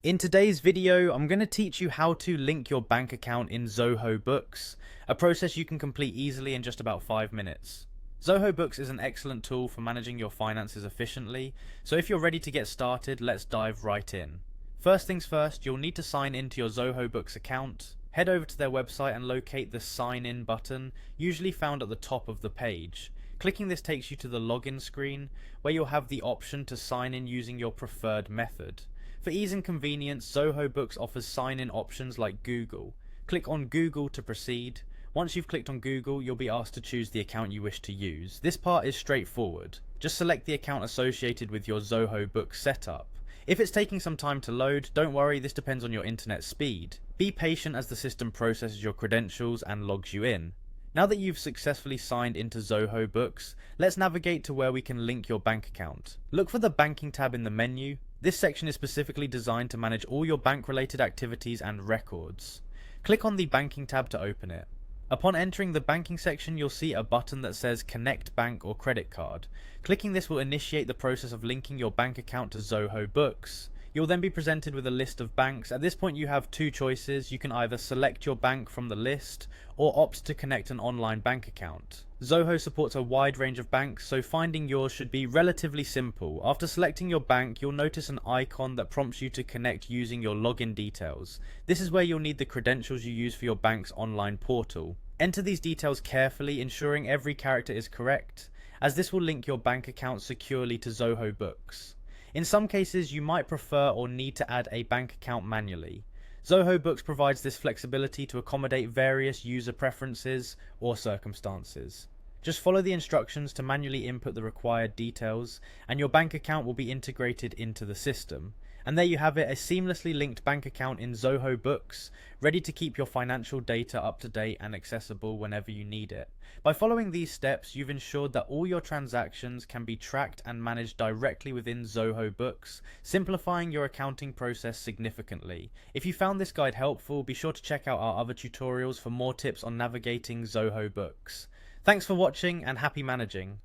In today's video, I'm going to teach you how to link your bank account in Zoho Books, a process you can complete easily in just about 5 minutes. Zoho Books is an excellent tool for managing your finances efficiently, so if you're ready to get started, let's dive right in. First things first, you'll need to sign into your Zoho Books account. Head over to their website and locate the Sign In button, usually found at the top of the page. Clicking this takes you to the login screen, where you'll have the option to sign in using your preferred method. For ease and convenience, Zoho Books offers sign-in options like Google. Click on Google to proceed. Once you've clicked on Google, you'll be asked to choose the account you wish to use. This part is straightforward. Just select the account associated with your Zoho Books setup. If it's taking some time to load, don't worry, this depends on your internet speed. Be patient as the system processes your credentials and logs you in. Now that you've successfully signed into Zoho Books, let's navigate to where we can link your bank account. Look for the Banking tab in the menu. This section is specifically designed to manage all your bank-related activities and records. Click on the Banking tab to open it. Upon entering the Banking section, you'll see a button that says Connect Bank or Credit Card. Clicking this will initiate the process of linking your bank account to Zoho Books. You'll then be presented with a list of banks. At this point you have two choices. You can either select your bank from the list or opt to connect an online bank account. Zoho supports a wide range of banks, so finding yours should be relatively simple. After selecting your bank, you'll notice an icon that prompts you to connect using your login details. This is where you'll need the credentials you use for your bank's online portal. Enter these details carefully, ensuring every character is correct, as this will link your bank account securely to Zoho Books. In some cases, you might prefer or need to add a bank account manually. Zoho Books provides this flexibility to accommodate various user preferences or circumstances. Just follow the instructions to manually input the required details, and your bank account will be integrated into the system. And there you have it, a seamlessly linked bank account in Zoho Books, ready to keep your financial data up to date and accessible whenever you need it. By following these steps, you've ensured that all your transactions can be tracked and managed directly within Zoho Books, simplifying your accounting process significantly. If you found this guide helpful, be sure to check out our other tutorials for more tips on navigating Zoho Books. Thanks for watching and happy managing.